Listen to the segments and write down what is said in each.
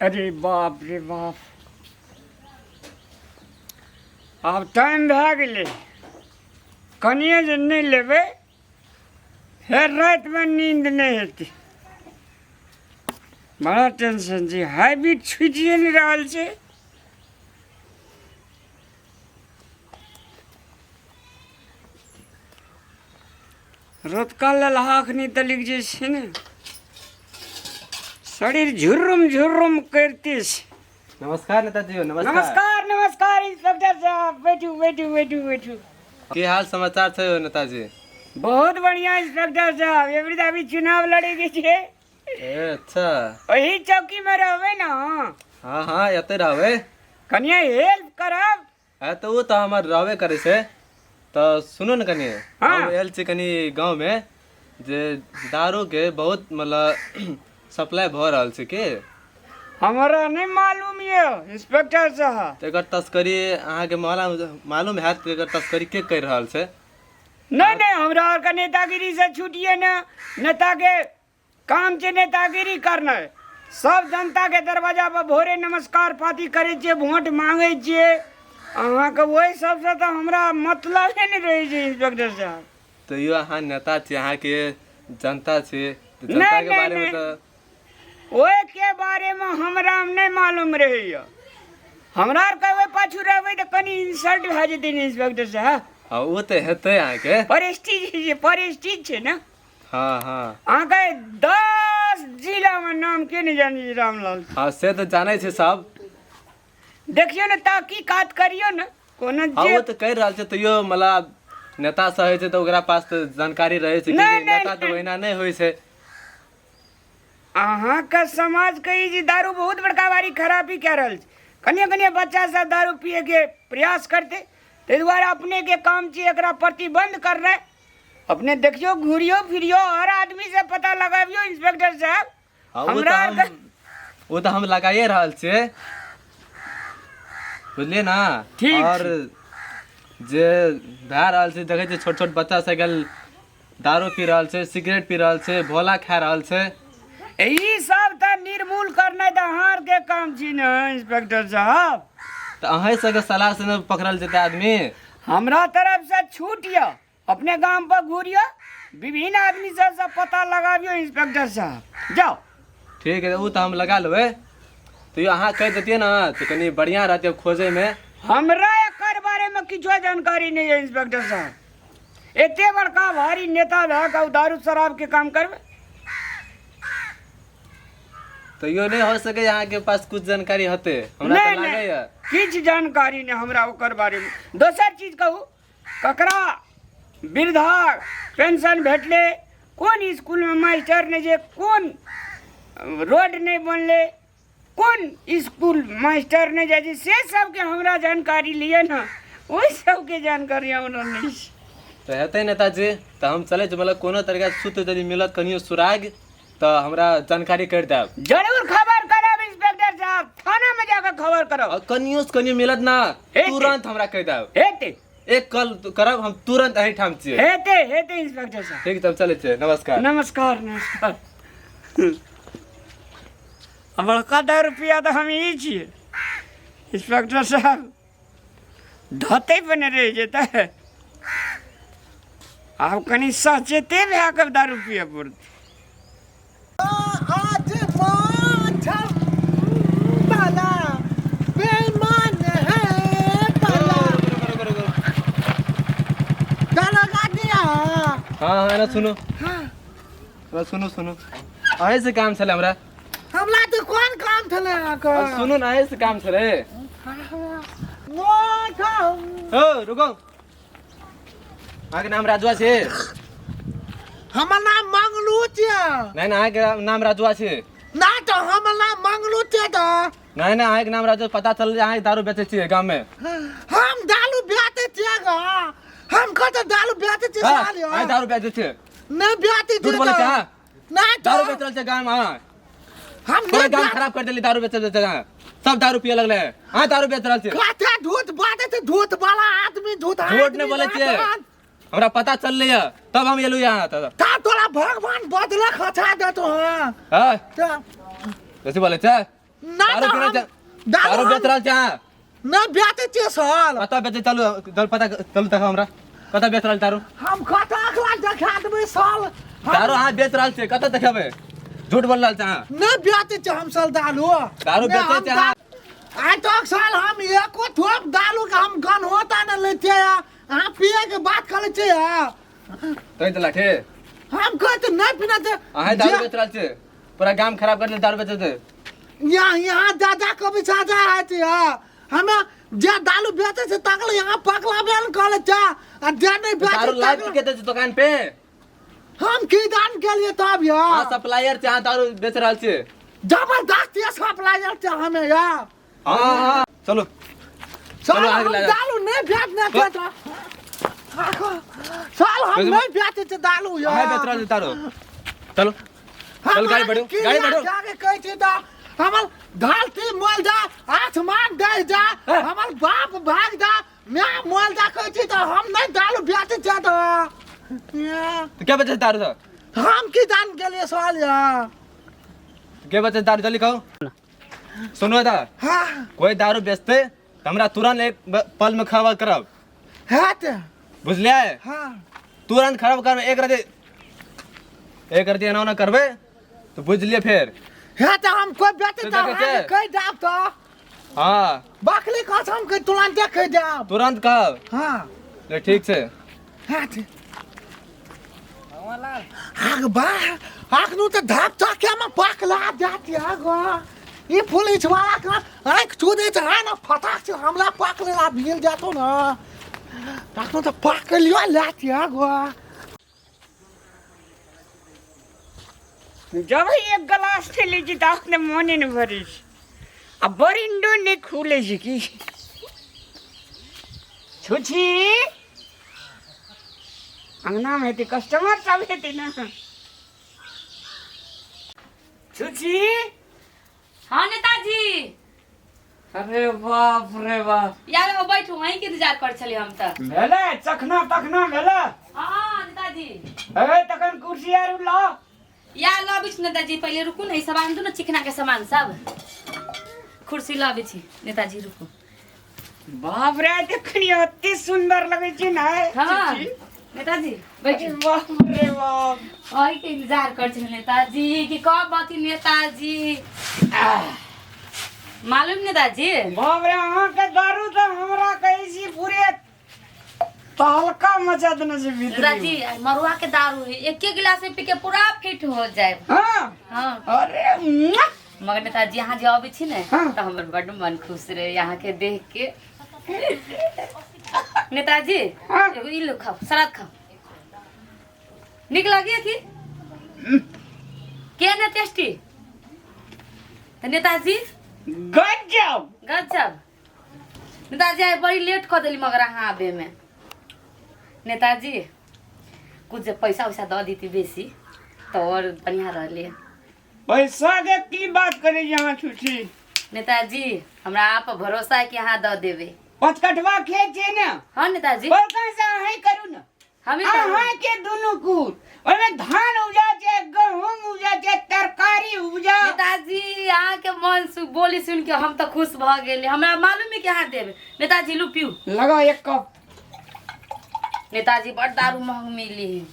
अरे बाप रे बाप, अब टाइम भए गेलै, कनिए जे नहीं लेबै फेर रातिमे नींद नहीं हेतै। बड़ा टेंशन छै, हाइब्रिड छुटिए नहीं रहल छै। रतुका लल्हा एखनी तलिक जे छै ने, शरीर झुर्रुम झुर्रुम करिते छै। नमस्कार नेताजी। नमस्कार नमस्कार इंस्पेक्टर साहब, बैठू बैठू बैठू बैठू। की हाल समाचार छै नेताजी? बहुत बढ़िया इंस्पेक्टर साहब, एवरी अभी चुनाव लड़े के छै। अच्छा, वही चौकी में रहबे ना। हाँ हाँ एते रहबे। कनिया हेल्प करब। तो वो तो हमार रहबे करे से। तो सुनो न कनी, हाँ। हम एल छी कनी गांव में जे दारू के बहुत मतलब सप्लाई भ रहल छै के। हमारा नहीं मालूम ये इंस्पेक्टर साहब। तो एकर तस्करी अहाँ के मालूम है? तो एकर तस्करी के कर रहल छै? नहीं नहीं, हमरा और का नेतागिरी से छूटिए ना। नेता के काम छै नेतागिरी करना। सब जनता के दरवाजा पर भोरे नमस्कार पाती करे छिए, वोट मांगे छिए। अहाँ के वही सबसे तो हमरा मतलब नहीं रहे छै इंस्पेक्टर साहब। तो यो अहाँ नेता छी, अहाँ के जनता छी, तो जनता नहीं, के नहीं, बारे में नहीं। तो ओए के बारे में हमरा नहीं मालूम रहे। हमरा आर कहवे पाछू रहबे तो कनी इंसल्ट भए जेतै इंस्पेक्टर साहब। हाँ वो तो हेतै अहाँ के। प्रेस्टीज छै ना। हाँ हाँ अहाँ के 10 जिला में नाम के नहीं जानी रामलाल। हाँ से तो जाने छै सब। देखियो ना, तहकीकात करियो ना कोनो हाँ जे। वो तो कह रहल छै, तैयो मतलब नेता सब है छै तो ओकरा पास तो जानकारी रहे छै कि नहीं, नेता नहीं, तो ओहिना नहीं होय छै। अहाँ का समाज के ई दारू बहुत बड़का बारी खराबी कह रहल छै। कनिया कनिया बच्चा सब दारू पिए के प्रयास करते, ताहि दुआरे अपने के काम छै एकरा प्रतिबंध करना। अपने देखियो, घूरियो फिरियो, हर आदमी से पता लगाबियो इंस्पेक्टर साहब। हाँ, हमरा वो तो हम लगाइए रहल छै, बुझलिए ना। ठीक और जे भए रहल छै, देखे छै छोट छोट बच्चा सब गेल दारू पी रहल छै, सिगरेट पी रहल छै, भोला खा रहल छै। यही सब तो निर्मूल करना तो अहाँ के काम छी ना इंस्पेक्टर साहब। तो अहें सबके सलाह से न पकड़ल जेतै आदमी। हमरा तरफ से छूट या, अपने गांव पर घूरियो, विभिन्न आदमी से पता लगाबियो इंस्पेक्टर साहब। जाओ। ठीक है, वो तो हम लगा लेबै। तो ये अहाँ कह देतिए ना तो कनी बढ़िया रहते खोजे में। हमरा एकर बारे में किछो जानकारी नहीं है इंस्पेक्टर साहब। एते बड़का भारी नेता भए के दारू शराब के काम करबे। तो यो नहीं हो सके यहाँ के पास कुछ जानकारी हते? हमरा नहीं तो लागे नहीं, या किछ जानकारी नहीं हमरा ओकर बारे में। दोसर चीज कहू, ककरा वृद्धा पेंशन भेटले, कोन स्कूल में मास्टर ने जे, कोन रोड नहीं बनले, कोन स्कूल मास्टर ने जे, से सबके हमरा जानकारी लिए ना। ओहि सबके जानकारी हमरा नहीं छै। तो हेतै नेताजी। तो हम चले मतलब कोनो तरीका सूत्र यदि मिलत कनियो सुराग तो हमरा जानकारी कर देब। जरूर खबर करब इंस्पेक्टर साहब, थाना में जाकर खबर करब। और कनियो से कनियो मिलत ना हेतै। तुरंत हमरा कह देब। हेते एक कल करब हम तुरंत अही ठाम छियै। हेते हेते इंस्पेक्टर साहब। ठीक, तब चले छियै। नमस्कार नमस्कार नमस्कार। अब बड़का 10 रुपया तो हम ही छियै इंस्पेक्टर साहब। धते पे नहीं रह जेता है। आप कनी सचेते भए के 10 रुपया पड़ते। आज माथम बाला बेईमान है बाला। गाना गा दिया। हाँ हाँ ना सुनो। हाँ सुनो सुनो, अहे से काम छले हमरा। हमला तो कौन काम थले आको? सुनो ना, अहे से काम छले। माथम ओ रुको, आगे नाम राजवा छे? हमर नाम मंगलू छे। नहीं ना, आगे नाम राजवा छे। ना तो हमर नाम मंगलू छे तो। नहीं ना, आगे नाम राजवा पता चल जे अहाँ दारू बेचे छियै गांव में। हम दारू बेचते छे गा। हम कत दारू बेचते छे साली। अहाँ दारू बेचे छियै? नहीं बेचते झूठ बोले छे? ना दारू तो बेचल छे गांव में? हाँ, हम पूरा नहीं गांव खराब कर देली दारू बेचल छे। सब दारू पिए लगले। हाँ दारू बेच रहल छे। कथा झूठ बाते छे, झूठ वाला आदमी झूठ। झूठ नहीं बोले छे, हमरा पता चल रही है तब हम एलू यहाँ। ता तोरा भगवान बदला खचा दे तो। हां हाँ ता कैसे बोले छे? ना दारू तो पीना हम दारू दारू बेच रहल छै ना बेचे छे साल कतऽ बेचे चलू दल पता चलू तक हमरा कतऽ बेच रहल दारू हम कता अखला देखा देबै साल दारू अहाँ बेच रहल छै कतऽ देखेबै झूठ बोल रहल छै अहाँ ना बेचे छे हम साल दारू दारू बेचे छै अहाँ आज तक साल हम एको थोप दारू के हम गन होता न लेते अहाँ पिए के बात करे छे तोय त लाठे हम कहते नहीं पीना थे अहाँ दारू बेच रहल छै पूरा गाम खराब कर दे दारू बेचे छै यहाँ दादा कभी साजा है थे हमें जे दारू बेचे से तकले यहाँ पकला बेन करे छे आ जे नहीं दारू बेचे लाइव के दे दुकान पे हम की दान के लिए तब हां सप्लायर छै अहाँ दारू बेच रहल छै जबरदस्त ये सप्लायर छे हमें यार हां चलो साल आगे हम लगा दारू नहीं बेचने के था साल हम नहीं बेचे थे दारू यार अहाँ बेच रहल छै दारू चलो चल गाड़ी बढ़ो गाड़ी बढ़ो जाके कहै छी त हमर धरती मोल जा आसमान दे जा हमर बाप भाग जा मैं मोल जा कहै छी त हम नहीं दारू बेचे छ त तो क्या बेचे दारू तो हम की दान के लिए सवाल यार क्या बेचे दारू जल्दी कहो सुनो दा हां कोई दारू बेचते तो हमरा तुरंत एक पल में खराब करब हाथ बुझलिए हां तुरंत खराब करब एक रति एना ना करबे तो बुझ लिए फिर हाथ हम कोई बेचे तो त देखे छे? कह जाब त हाँ बकली कसम के तुरंत देख जाब तुरंत कहब हां ले ठीक से हाथ आग बा आग नु त धाप चक्या में पकला जाती आगो ये पुलिस वाला का आंख चूदे छ ना फटाक से हमला पकड़ेला भील जातो न ताको त पकलियो लाती आगो जब एक गिलास से लीजिए तो आपने मोने न भरी अब बरिंडो ने खुले की छुछी अंगना में थी कस्टमर सब थे ना छुछी हाँ नेताजी अरे बाप रे बाप यार वो बैठो वहीं के इंतजार कर चले हम तक भेले चखना तखना भेले हाँ नेताजी ए तखन कुर्सी आर ला यार लो बीच नेताजी पहले रुकू नहीं सामान दो ना चिकना के सामान सब कुर्सी लो बीच नेताजी रुको बाप रे देखनी अति सुंदर लगे छी ना हाँ छुछी। नेताजी अरे बैठो बाप रे बाप वहीं के इंतजार कर चले नेताजी कि कब बाती नेताजी मालूम नेताजी बाप रे अहाँ के दारू तो हमरा कैसी पूरे तहलका मचा देने से नेताजी भीतर मरुआ के दारू है एक गिलास में पी के पूरा फिट हो जाए हाँ हाँ अरे मुआ। मगर नेताजी यहाँ जब आबे छी ने हाँ। तो हमर बड़ मन खुश रहे यहाँ के देख के नेताजी हाँ। एगो ई लो खाओ सलाद खाओ निक लगे थी क्या ना टेस्टी तो नेताजी गजब गजब नेताजी आई बड़ी लेट कर दिली मगर अहाँ आबे में नेताजी कुछ जब पैसा वैसा दे देती बेसी तो और बढ़िया रहले पैसा के की बात करे यहाँ छुछी नेताजी हमरा आप पर भरोसा है कि अहाँ दे देवे पचकटवा खेत छे ना हाँ नेताजी बड़का से अहाँ करू ना हमें अहाँ के दोनों कुल ओमे धान उपजा छे गहूम उपजा छे तरकारी उपजा नेताजी यहाँ के मन बोली सुन के हम तो खुश भ गेले हमरा मालूम है कि अहाँ देवे नेताजी लू पीऊ लगा एक कप नेताजी बड़ दारू महंग मिली है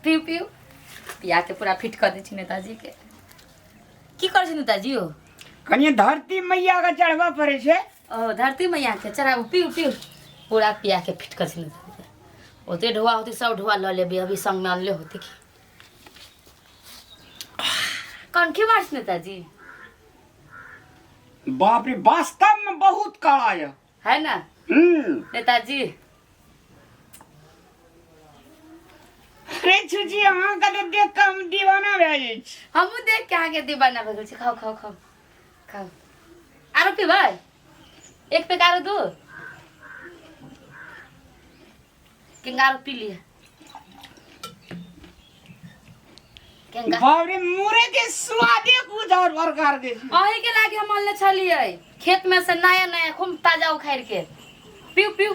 पीऊ पीऊ पिया के पूरा फिट कर दी छी नेताजी के की कर छी नेताजी हो कनिए धरती मैया का चढ़वा पड़े छे ओ धरती मैया के चढ़ाबू पीऊ पीऊ पूरा पिया के फिट कर छी नेताजी के ओते ढुआ होती सब ढुआ ल लेबी अभी संग में अनले होती की कनखी मार्च नेताजी बाप रे वास्तव में बहुत कड़ा है ना हम्म नेताजी अरे छुछी अहाँ का तो देख के हम दीवाना भए जाइ छी हमू देख के आगे दीवाना भगल छी खाओ खाओ खाओ खाओ आरो पी भाई एक पे आरो दो केंगारो पी लिए केंगा बाप रे मुरे के स्वादे कुछ और प्रकार के छै। अही के लागे हम अनले छलिए खेत में से नया नया खूब ताजा उखाड़ के पीऊ पीऊ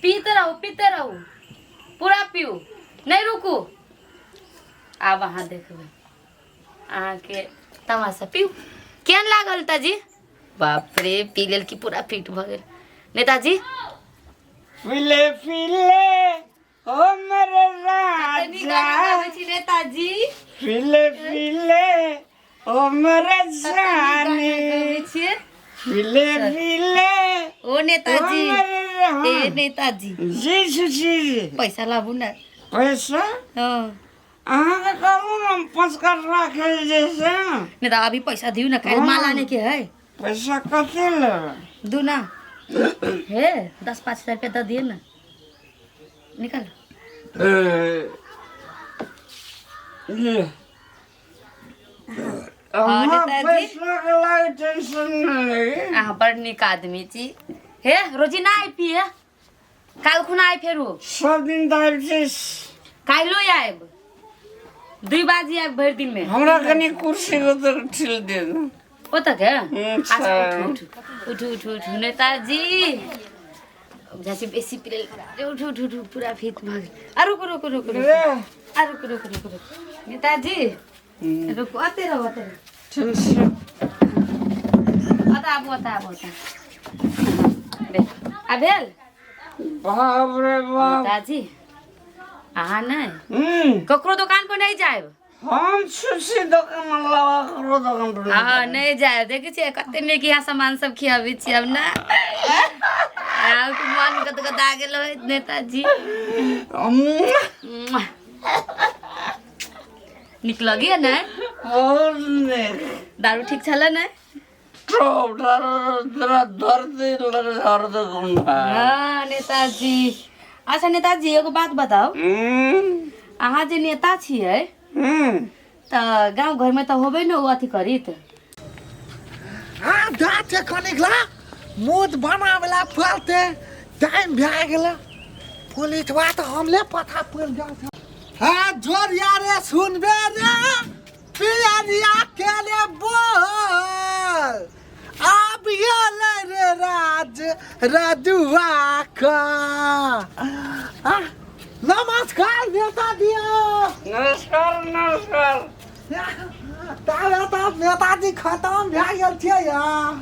पीते रहो पूरा पीऊ नहीं रुकू अब वहाँ देखबे अहाँके तमाशा पीऊ केहन लागल नेताजी बाप रे पी लेल की पूरा फिट भऽ गेल नेताजी पीले ओ मेरे राजा नेताजी पीले ओ मेरे जाने पीले ओ नेताजी ओ मेरे राजा। ए नेताजी जी सुशी पैसा लाबू न पैसा हाँ अहाँके कहू न पसकर राखे जैसे नेता अभी पैसा दियो न काल्हि माल आने के है पैसा कते लेबै दू ना हे 10-5 हजार रुपया दे दिए ना निकाल ले हाँ, नेताजी। पैसा के लागे टेंशन नहीं लगी अहाँ बड़ नीक आदमी छी हे रोजी ना आइ पिए काल्हि खुना आइ फेरू सब दिन दाल चीज काल्हियो आयब 2 बजे आयब भरि दिन में हमरा कनी कुर्सी को तो ठिल दे दो ओ तक है अच्छा। अच्छा उठ नेताजी जैसे बेसी पिले उठ पूरा फिट भऽ गेल आ रुक ले आ रुक नेताजी रुक आते रहो ठीक से आता देख आ भेल बाप रे बाप नेताजी अहाँ नहीं ककरो दुकान पर नहीं जायब हम सुशी दुकान लगा करो दुकान पर हाँ नहीं जायब देखै छियै कते नीक यहाँ सामान सब खियाबै छी अब ना आपके मन गदगदा गेल होय नेताजी नीक लगिए ने और ने दारू ठीक छल ने तेरा दर्द दर्द गुंडा हाँ नेताजी अच्छा नेताजी एगो बात बताओ अहाँ जे नेता छियै तऽ गाँव घर में तऽ होबे ने अथी करित हाँ जाते कनिकला मूड बनावेला पड़ते टाइम भए गेल पुलिसवा तो हमले पता पड़ जात हाँ जोर यारे सुनबे रे पियरिया केले बोल अब ये रे राज रजुआ का नमस्कार नेता दिया नमस्कार तारे तो नेताजी खत्म भए गेल छै यार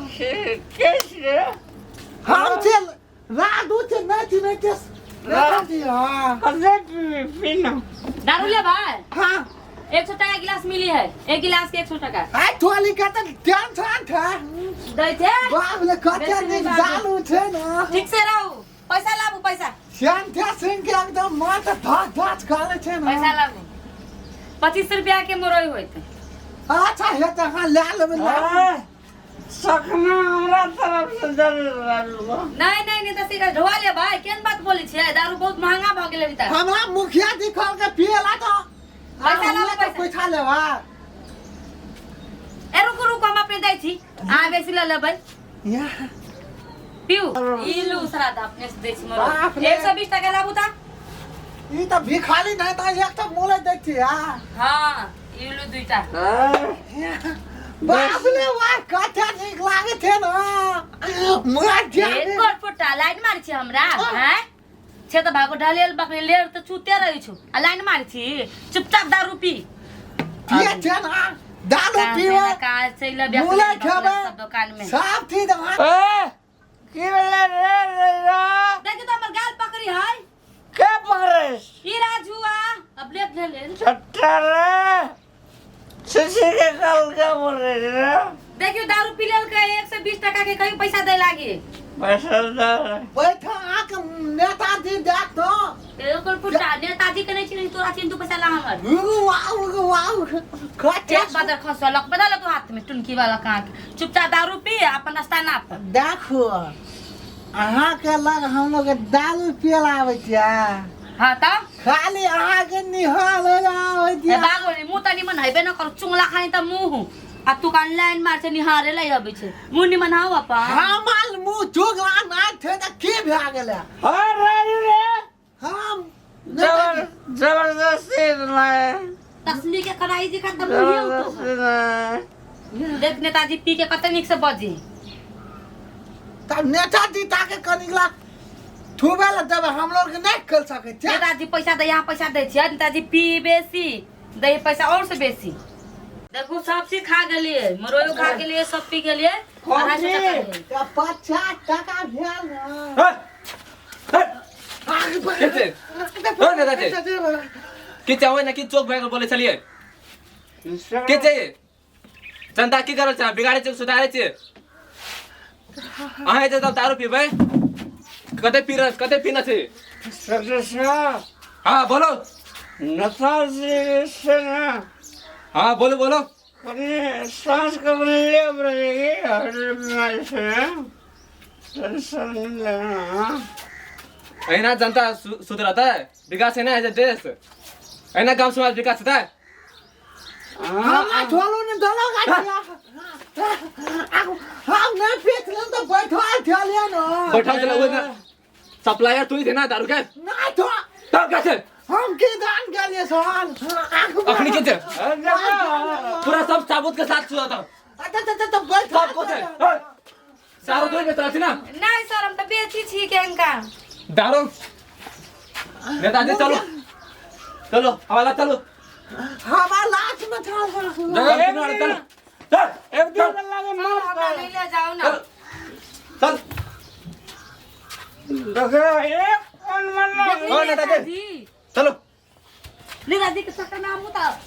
कैसे हम छै रादू छै नहीं नेताजी हाँ कदे पीना दारू ले भाई हाँ 100 टका गिलास मिली है एक गिलास के 100 टका आई टोली का तो टेंशन था दै थे बाप ले कते निक जालू छै ना ठीक से रहू पैसा लाबू पैसा श्याम थे सिंह के एकदम माथ धाच धाच करे छै ना पैसा लाबू 25 रुपया के मोरई होइत अच्छा हे त हां ले लेबे सखना हमरा तरफ से जरूर नहीं तो सिका ढोआ ले भाई केन बात बोली छै दारू बहुत महंगा भ गेलै बिता हमरा मुखिया जी कहल के पिएला तो पैसा लाबू, पैसा। पैसा लेवा ए रुक हम अपने दै छी अहाँ बेसी ल लेबै या पिउ ई लू श्राद्ध अपने से दै छी बाप मोरई रे। 120 टका लाबू ता ई त भिखारी नहीं त एक त मोले दै छी यार हां ई लू दुईटा बाप रे वाह कते निक लागे छै ना मार ए कोटपुटा लाइन मारि छी हमरा हैं छे त भागो ढालेल बकरे लेर त चुते रहै छु आ लाइन मारि छी चुपचाप दारू पी पिए छै ना दारू पीवे कहाँ से ल मोले खाबे सब दुकान में साफ थी दवा की बोले रे देखि त हमर गाल पकड़ी है के पकड़ेस ई राजुआ अब ले ले छट्टा रे सुशी के कल के बोले रे देखियो दारू पी लेल के 120 टका के कहीं पैसा दे लागी पैसा दे बैठा आके नेताजी देख तो एकर पुटा नेताजी के नहीं छी तोरा चिंतु पैसा ला हमर वाव कते एक बादर खसवा लक बदल तू हाथ में टुनकी वाला काट चुपचाप दारू पी अपन नाश्ता ना पर देखो अहाँ के लग हम लोग दारू पियला आवे छिया हां त खाली अहाँ के निहाल आवे ए छिया बागो नि मुंह त निमन हइबे न कर चुंगला खाइ त मुंह आ तू कान लाइन मार से निहारे लै आबै छै मुंह निमन हाउ अपन हमाल मुंह चुगला ना थे त के भए गेले अरे रे हम जबरदस्ती नहीं तसली के कराई जी का त मुंह तो जबरदस्ती नहीं देख नेताजी पी के कते निक से बजी तब नेताजी ताके कनिकला थुबेला जब हम लोग के नहीं कर सके छे नेताजी पैसा दे यहाँ पैसा दे छियै नेताजी पी बेसी दे पैसा और से बेसी देखो सब चीज खा गेलिए, मरोयो खा गेलिए, सब पी गेलिए, 250 टका भेल। 50 टका भेल न। के चाहे ना कि चोक भएर बोले छलिए के चाहिए जनता की करल छ बिगाड़े छ सुधारे छ अहे त दारू पीबै कते पीरस कते पीना छ सदस्य हां बोलो नशा से ना हां बोलो बोलो अपने सांस को ले बढ़ेगी हर बीमारी से टेंशन नहीं लेना। ऐना जनता सुधरता है विकास है ना है देश ऐना गांव समाज विकास होता है हमरा छोलो ने दलो गाछिया। हम न पेटले त बैठल थलिया न। बैठा चला हुए ना सप्लायर तू ही थे ना दारू के ना तो तब कैसे हम के दान गले सन। अखनी के पूरा सब साबुत के साथ छुआ था त बैठ सब को थे सारो तो में तरह थी ना नहीं सर हम तो बेची छी के इनका। दारू नेताजी चलो चलो हवाला चलो हमार लाश में चल चलो एक दिन लगे मार हमरा नहीं ले जाओ ना। चल देखो एक कौन मरना नेताजी चलो नेताजी के सका नाम होता